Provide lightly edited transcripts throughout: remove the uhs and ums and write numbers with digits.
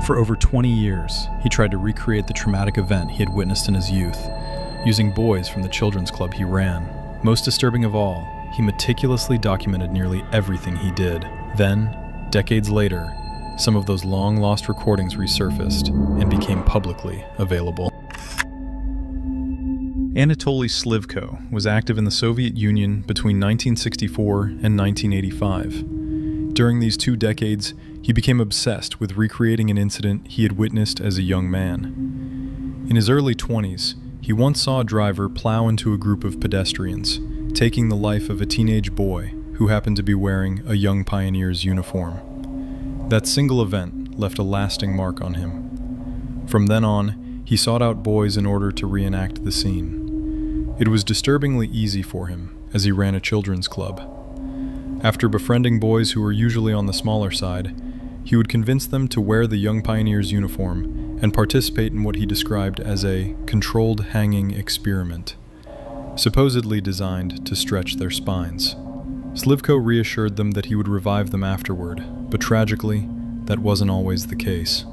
For over 20 years, he tried to recreate the traumatic event he had witnessed in his youth, using boys from the children's club he ran. Most disturbing of all, he meticulously documented nearly everything he did. Then, decades later, some of those long-lost recordings resurfaced and became publicly available. Anatoly Slivko was active in the Soviet Union between 1964 and 1985. During these 2 decades, he became obsessed with recreating an incident he had witnessed as a young man. In his early 20s, he once saw a driver plow into a group of pedestrians, taking the life of a teenage boy who happened to be wearing a young pioneer's uniform. That single event left a lasting mark on him. From then on, he sought out boys in order to reenact the scene. It was disturbingly easy for him, as he ran a children's club. After befriending boys who were usually on the smaller side, he would convince them to wear the young pioneer's uniform and participate in what he described as a controlled hanging experiment, supposedly designed to stretch their spines. Slivko reassured them that he would revive them afterward, but tragically, that wasn't always the case.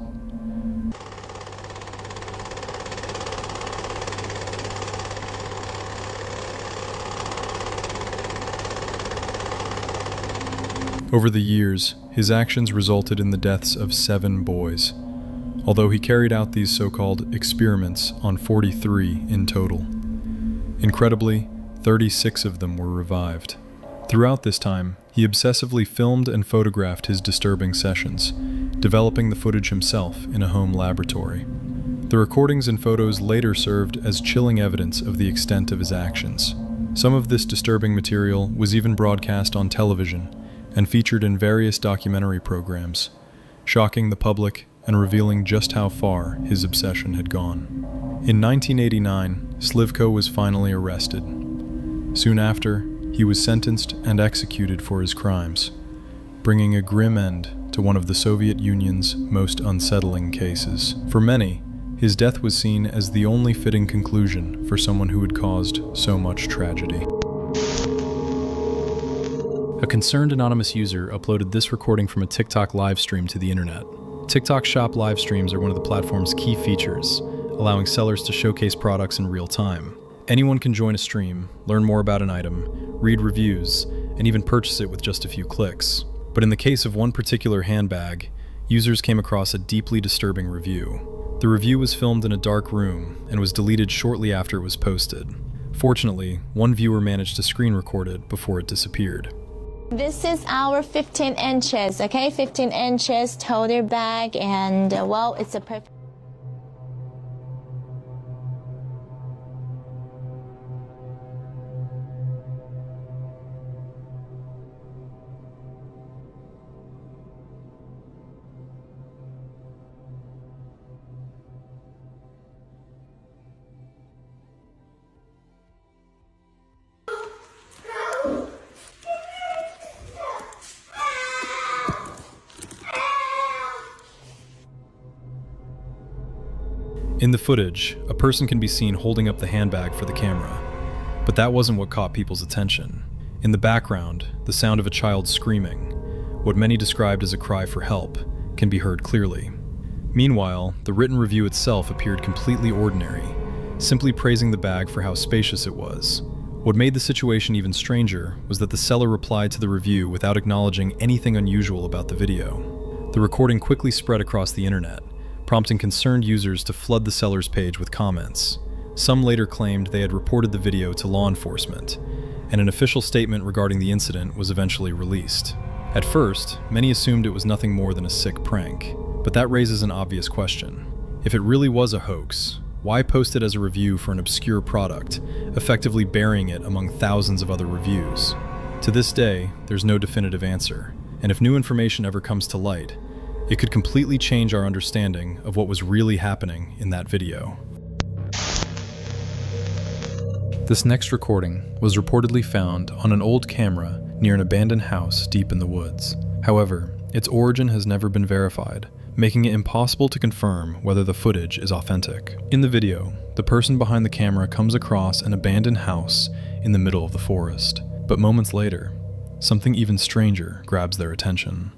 Over the years, his actions resulted in the deaths of 7 boys, although he carried out these so-called experiments on 43 in total. Incredibly, 36 of them were revived. Throughout this time, he obsessively filmed and photographed his disturbing sessions, developing the footage himself in a home laboratory. The recordings and photos later served as chilling evidence of the extent of his actions. Some of this disturbing material was even broadcast on television and featured in various documentary programs, shocking the public and revealing just how far his obsession had gone. In 1989, Slivko was finally arrested. Soon after, he was sentenced and executed for his crimes, bringing a grim end to one of the Soviet Union's most unsettling cases. For many, his death was seen as the only fitting conclusion for someone who had caused so much tragedy. A concerned anonymous user uploaded this recording from a TikTok live stream to the internet. TikTok Shop live streams are one of the platform's key features, allowing sellers to showcase products in real time. Anyone can join a stream, learn more about an item, read reviews, and even purchase it with just a few clicks. But in the case of one particular handbag, users came across a deeply disturbing review. The review was filmed in a dark room and was deleted shortly after it was posted. Fortunately, one viewer managed to screen record it before it disappeared. This is our 15 inches, okay? 15 inches toter bag, and well, it's a perfect. In the footage, a person can be seen holding up the handbag for the camera, but that wasn't what caught people's attention. In the background, the sound of a child screaming, what many described as a cry for help, can be heard clearly. Meanwhile, the written review itself appeared completely ordinary, simply praising the bag for how spacious it was. What made the situation even stranger was that the seller replied to the review without acknowledging anything unusual about the video. The recording quickly spread across the internet, prompting concerned users to flood the seller's page with comments. Some later claimed they had reported the video to law enforcement, and an official statement regarding the incident was eventually released. At first, many assumed it was nothing more than a sick prank, but that raises an obvious question. If it really was a hoax, why post it as a review for an obscure product, effectively burying it among thousands of other reviews? To this day, there's no definitive answer, and if new information ever comes to light, it could completely change our understanding of what was really happening in that video. This next recording was reportedly found on an old camera near an abandoned house deep in the woods. However, its origin has never been verified, making it impossible to confirm whether the footage is authentic. In the video, the person behind the camera comes across an abandoned house in the middle of the forest, but moments later, something even stranger grabs their attention.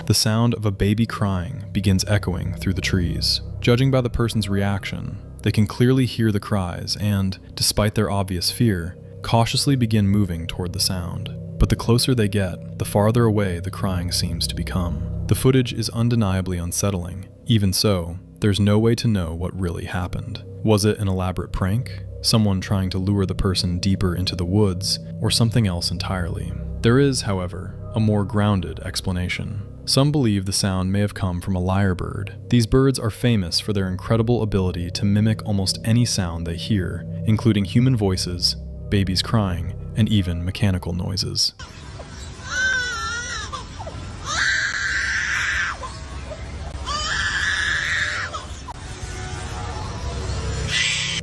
The sound of a baby crying begins echoing through the trees. Judging by the person's reaction, they can clearly hear the cries and, despite their obvious fear, cautiously begin moving toward the sound. But the closer they get, the farther away the crying seems to become. The footage is undeniably unsettling. Even so, there's no way to know what really happened. Was it an elaborate prank? Someone trying to lure the person deeper into the woods? Or something else entirely? There is, however, a more grounded explanation. Some believe the sound may have come from a lyrebird. These birds are famous for their incredible ability to mimic almost any sound they hear, including human voices, babies crying, and even mechanical noises.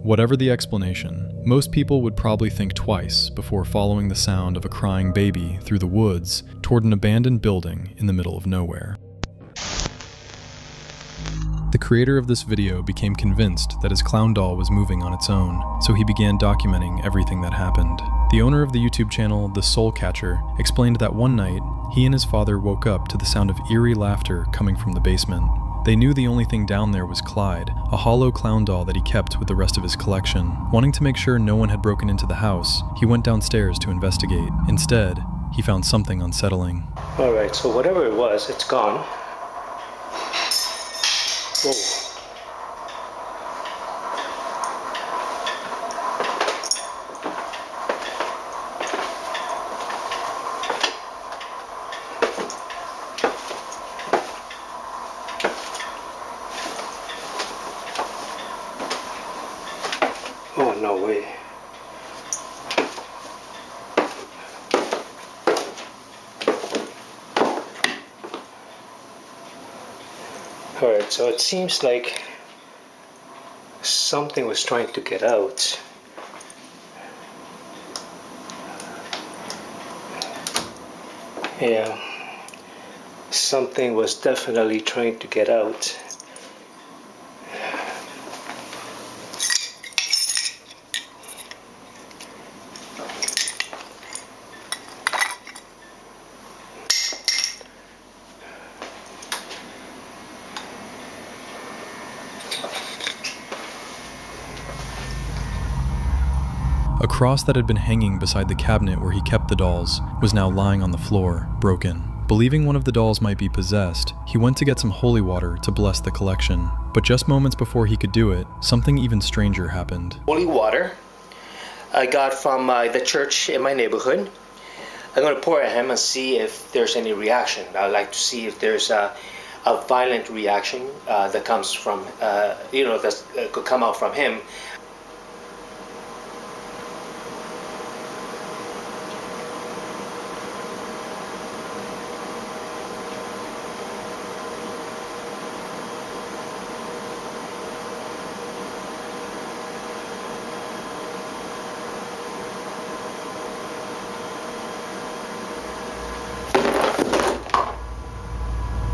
Whatever the explanation, most people would probably think twice before following the sound of a crying baby through the woods toward an abandoned building in the middle of nowhere. The creator of this video became convinced that his clown doll was moving on its own, so he began documenting everything that happened. The owner of the YouTube channel, The Soul Catcher, explained that one night, he and his father woke up to the sound of eerie laughter coming from the basement. They knew the only thing down there was Clyde, a hollow clown doll that he kept with the rest of his collection. Wanting to make sure no one had broken into the house, he went downstairs to investigate. Instead, he found something unsettling. Alright, so whatever it was, it's gone. Whoa. Oh, no way. Alright, so it seems like something was trying to get out. Yeah, something was definitely trying to get out. A cross that had been hanging beside the cabinet where he kept the dolls was now lying on the floor, broken. Believing one of the dolls might be possessed, he went to get some holy water to bless the collection. But just moments before he could do it, something even stranger happened. Holy water I got from the church in my neighborhood. I'm going to pour at him and see if there's any reaction. I'd like to see if there's a violent reaction that comes from, that could come out from him.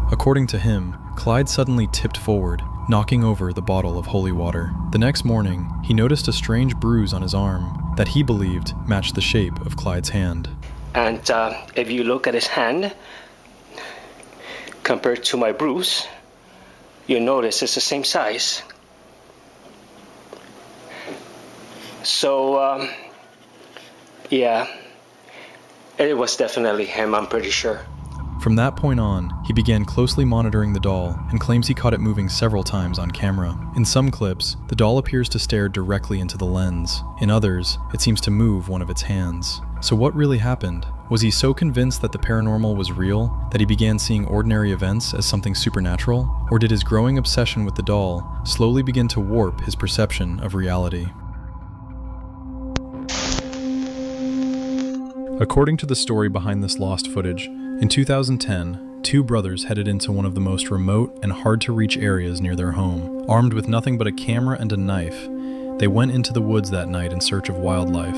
According to him, Clyde suddenly tipped forward, knocking over the bottle of holy water. The next morning, he noticed a strange bruise on his arm that he believed matched the shape of Clyde's hand. And if you look at his hand, compared to my bruise, you notice it's the same size. So, yeah, it was definitely him, I'm pretty sure. From that point on, he began closely monitoring the doll and claims he caught it moving several times on camera. In some clips, the doll appears to stare directly into the lens. In others, it seems to move one of its hands. So what really happened? Was he so convinced that the paranormal was real that he began seeing ordinary events as something supernatural? Or did his growing obsession with the doll slowly begin to warp his perception of reality? According to the story behind this lost footage, in 2010, two brothers headed into one of the most remote and hard-to-reach areas near their home. Armed with nothing but a camera and a knife, they went into the woods that night in search of wildlife.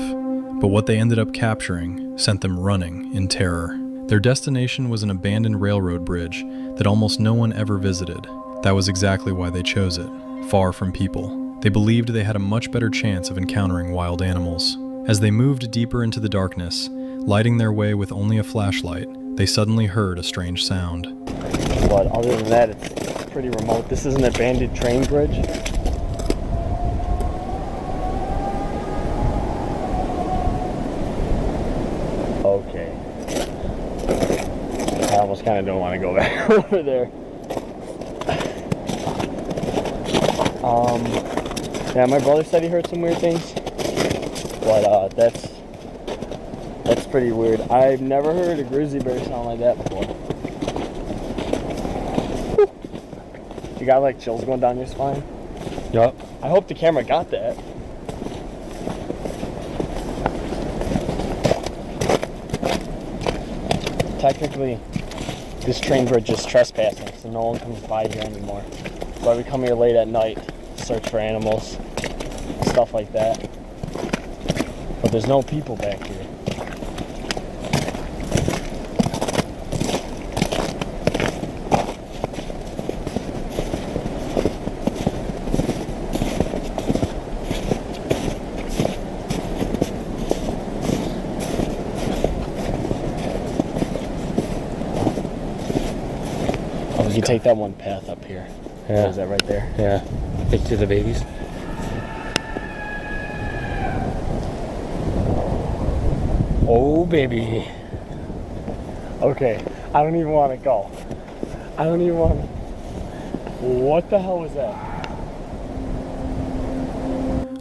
But what they ended up capturing sent them running in terror. Their destination was an abandoned railroad bridge that almost no one ever visited. That was exactly why they chose it, far from people. They believed they had a much better chance of encountering wild animals. As they moved deeper into the darkness, lighting their way with only a flashlight, they suddenly heard a strange sound. But other than that, it's pretty remote. This is an abandoned train bridge. Okay. I almost kind of don't want to go back over there. Yeah, my brother said he heard some weird things, but that's pretty weird. I've never heard a grizzly bear sound like that before. You got like chills going down your spine? Yup. I hope the camera got that. Technically, this train bridge is trespassing, so no one comes by here anymore. So we come here late at night, search for animals, stuff like that. But there's no people back here. You can take that one path up here. Yeah. Is that right there? Yeah. Take to the babies. Oh, baby. Okay, I don't even want to go. I don't even want to. What the hell was that?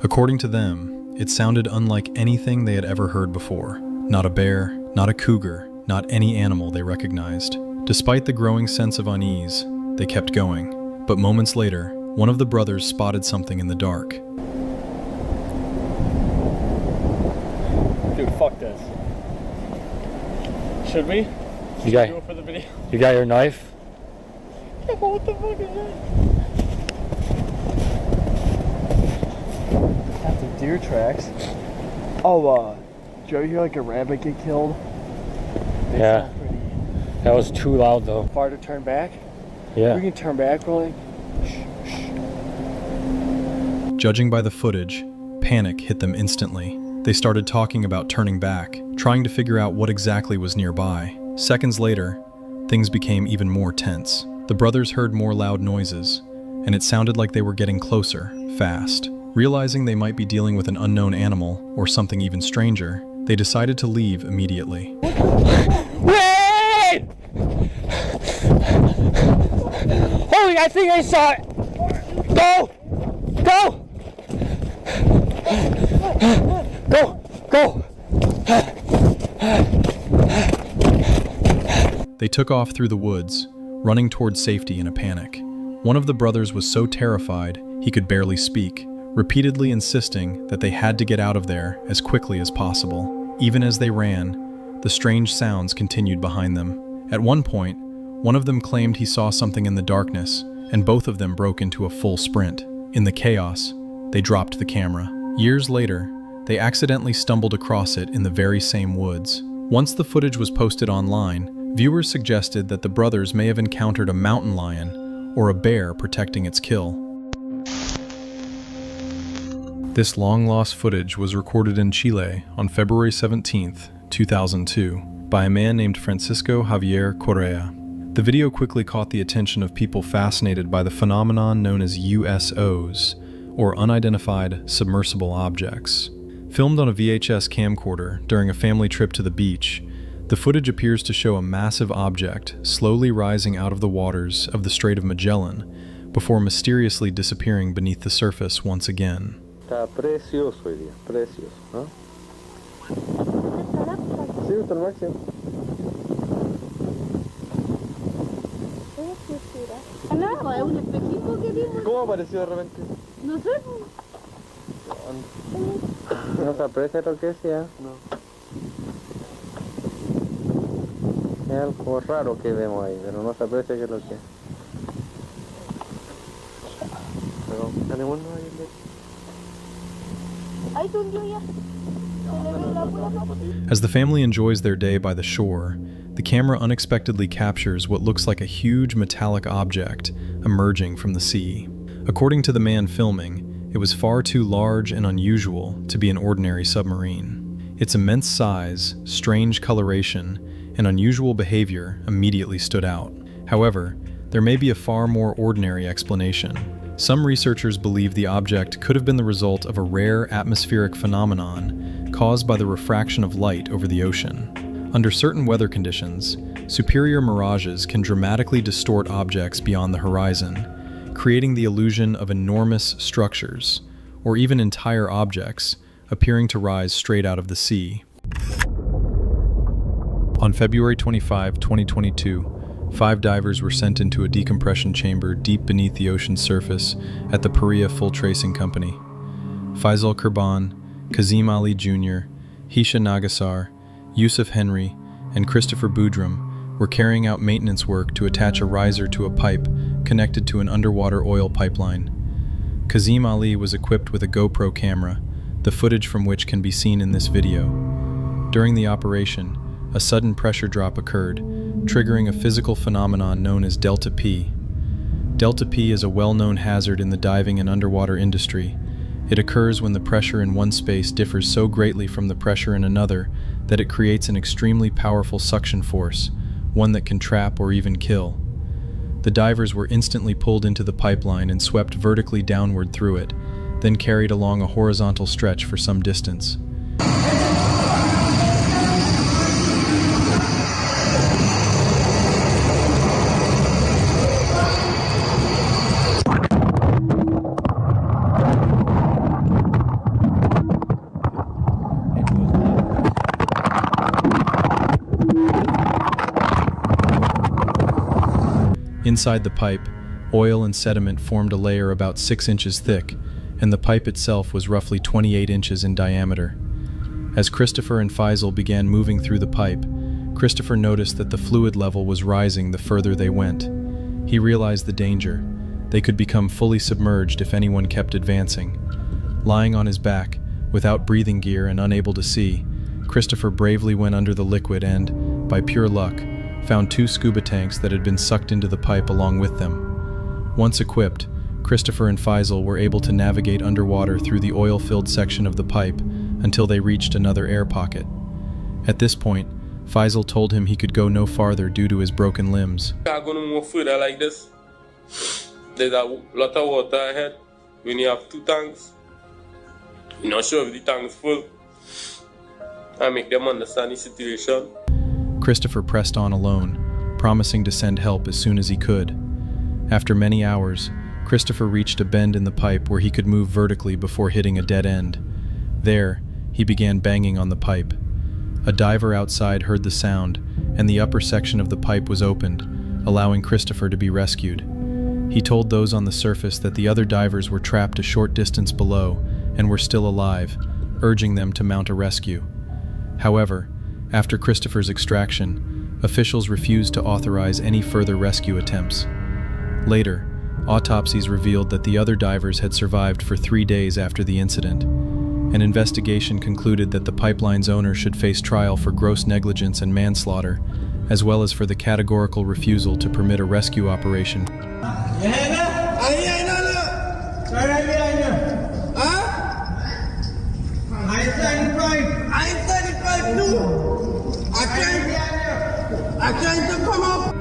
According to them, it sounded unlike anything they had ever heard before. Not a bear, not a cougar, not any animal they recognized. Despite the growing sense of unease, they kept going. But moments later, one of the brothers spotted something in the dark. Dude, fuck this. Should we? You got, Do it for the video? you got your knife? What the fuck is that? That's some deer tracks. Oh, did you ever hear like a rabbit get killed? They Yeah. sound pretty That was too loud though. far to turn back. Yeah. We can turn back really. Judging by the footage, panic hit them instantly. They started talking about turning back, trying to figure out what exactly was nearby. Seconds later, things became even more tense. The brothers heard more loud noises, and it sounded like they were getting closer, fast. Realizing they might be dealing with an unknown animal, or something even stranger, they decided to leave immediately. Wait! Holy, I think I saw it! Go! Go! Go! Go! They took off through the woods, running towards safety in a panic. One of the brothers was so terrified he could barely speak, repeatedly insisting that they had to get out of there as quickly as possible. Even as they ran, the strange sounds continued behind them. At one point, one of them claimed he saw something in the darkness, and both of them broke into a full sprint. In the chaos, they dropped the camera. Years later, they accidentally stumbled across it in the very same woods. Once the footage was posted online, viewers suggested that the brothers may have encountered a mountain lion or a bear protecting its kill. This long-lost footage was recorded in Chile on February 17, 2002, by a man named Francisco Javier Correa. The video quickly caught the attention of people fascinated by the phenomenon known as USOs, or unidentified submersible objects. Filmed on a VHS camcorder during a family trip to the beach, the footage appears to show a massive object slowly rising out of the waters of the Strait of Magellan before mysteriously disappearing beneath the surface once again. Está precioso hoy día, precioso, ¿no? Sí, está al máximo. No, es un espejismo que vimos. ¿Cómo apareció de repente? No sé. No se aprecia lo que es ya. No. Es algo raro que vemos ahí, pero no se aprecia qué es lo que es. Pero, ¿tenemos no hay? Ahí subió ya. As the family enjoys their day by the shore, the camera unexpectedly captures what looks like a huge metallic object emerging from the sea. According to the man filming, it was far too large and unusual to be an ordinary submarine. Its immense size, strange coloration, and unusual behavior immediately stood out. However, there may be a far more ordinary explanation. Some researchers believe the object could have been the result of a rare atmospheric phenomenon caused by the refraction of light over the ocean. Under certain weather conditions, superior mirages can dramatically distort objects beyond the horizon, creating the illusion of enormous structures, or even entire objects, appearing to rise straight out of the sea. On February 25, 2022, 5 divers were sent into a decompression chamber deep beneath the ocean's surface at the Paria Full Tracing Company. Faisal Kurban, Kazim Ali Jr., Hisha Nagasar, Yusuf Henry, and Christopher Boudram were carrying out maintenance work to attach a riser to a pipe connected to an underwater oil pipeline. Kazim Ali was equipped with a GoPro camera, the footage from which can be seen in this video. During the operation, a sudden pressure drop occurred, triggering a physical phenomenon known as Delta P. Delta P is a well-known hazard in the diving and underwater industry. It occurs when the pressure in one space differs so greatly from the pressure in another that it creates an extremely powerful suction force, one that can trap or even kill. The divers were instantly pulled into the pipeline and swept vertically downward through it, then carried along a horizontal stretch for some distance. Inside the pipe, oil and sediment formed a layer about 6 inches thick, and the pipe itself was roughly 28 inches in diameter. As Christopher and Faisal began moving through the pipe, Christopher noticed that the fluid level was rising the further they went. He realized the danger. They could become fully submerged if anyone kept advancing. Lying on his back, without breathing gear and unable to see, Christopher bravely went under the liquid and, by pure luck, found 2 scuba tanks that had been sucked into the pipe along with them. Once equipped, Christopher and Faisal were able to navigate underwater through the oil-filled section of the pipe until they reached another air pocket. At this point, Faisal told him he could go no farther due to his broken limbs. I'm going to move further like this. There's a lot of water ahead. We only have 2 tanks. You're not sure if the tank is full. I make them understand the situation. Christopher pressed on alone, promising to send help as soon as he could. After many hours, Christopher reached a bend in the pipe where he could move vertically before hitting a dead end. There, he began banging on the pipe. A diver outside heard the sound, and the upper section of the pipe was opened, allowing Christopher to be rescued. He told those on the surface that the other divers were trapped a short distance below and were still alive, urging them to mount a rescue. However, after Christopher's extraction, officials refused to authorize any further rescue attempts. Later, autopsies revealed that the other divers had survived for 3 days after the incident. An investigation concluded that the pipeline's owner should face trial for gross negligence and manslaughter, as well as for the categorical refusal to permit a rescue operation.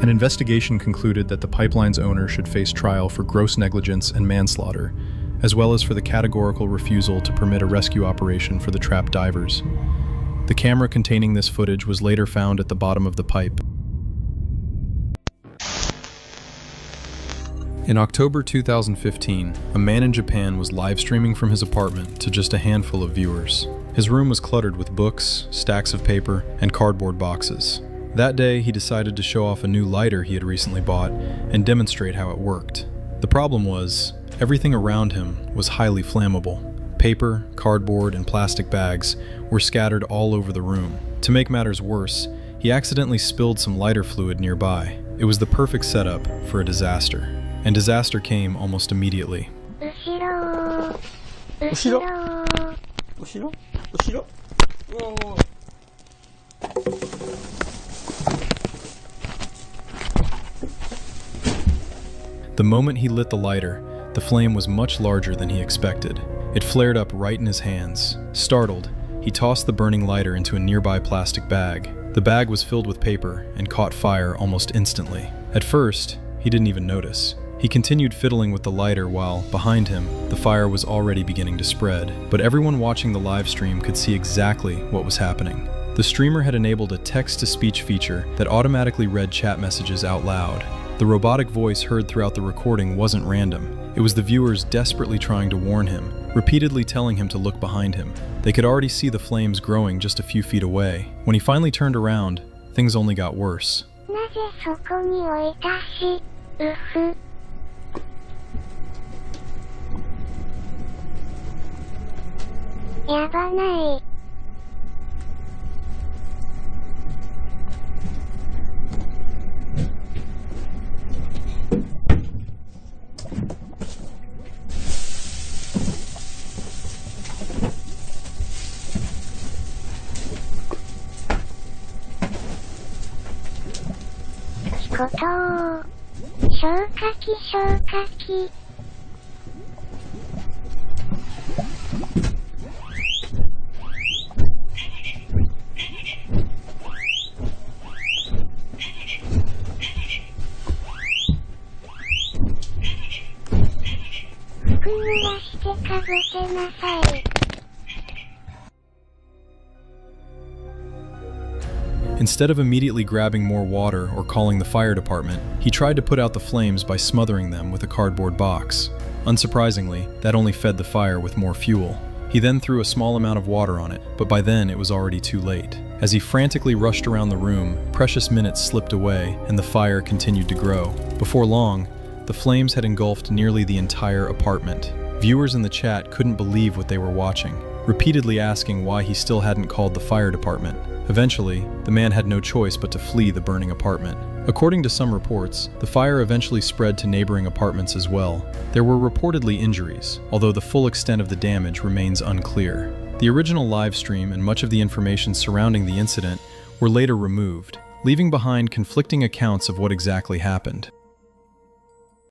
An investigation concluded that the pipeline's owner should face trial for gross negligence and manslaughter, as well as for the categorical refusal to permit a rescue operation for the trapped divers. The camera containing this footage was later found at the bottom of the pipe. In October 2015, a man in Japan was live streaming from his apartment to just a handful of viewers. His room was cluttered with books, stacks of paper, and cardboard boxes. That day, he decided to show off a new lighter he had recently bought and demonstrate how it worked. The problem was, everything around him was highly flammable. Paper, cardboard, and plastic bags were scattered all over the room. To make matters worse, he accidentally spilled some lighter fluid nearby. It was the perfect setup for a disaster. And disaster came almost immediately. The moment he lit the lighter, the flame was much larger than he expected. It flared up right in his hands. Startled, he tossed the burning lighter into a nearby plastic bag. The bag was filled with paper and caught fire almost instantly. At first, he didn't even notice. He continued fiddling with the lighter while, behind him, the fire was already beginning to spread. But everyone watching the live stream could see exactly what was happening. The streamer had enabled a text-to-speech feature that automatically read chat messages out loud. The robotic voice heard throughout the recording wasn't random. It was the viewers desperately trying to warn him, repeatedly telling him to look behind him. They could already see the flames growing just a few feet away. When he finally turned around, things only got worse. なぜそこに置いたし、うふ。やばない。ことを消火器消火器服濡らしてかぶせなさい。Instead of immediately grabbing more water or calling the fire department, he tried to put out the flames by smothering them with a cardboard box. Unsurprisingly, that only fed the fire with more fuel. He then threw a small amount of water on it, but by then it was already too late. As he frantically rushed around the room, precious minutes slipped away and the fire continued to grow. Before long, the flames had engulfed nearly the entire apartment. Viewers in the chat couldn't believe what they were watching, repeatedly asking why he still hadn't called the fire department. Eventually, the man had no choice but to flee the burning apartment. According to some reports, the fire eventually spread to neighboring apartments as well. There were reportedly injuries, although the full extent of the damage remains unclear. The original live stream and much of the information surrounding the incident were later removed, leaving behind conflicting accounts of what exactly happened.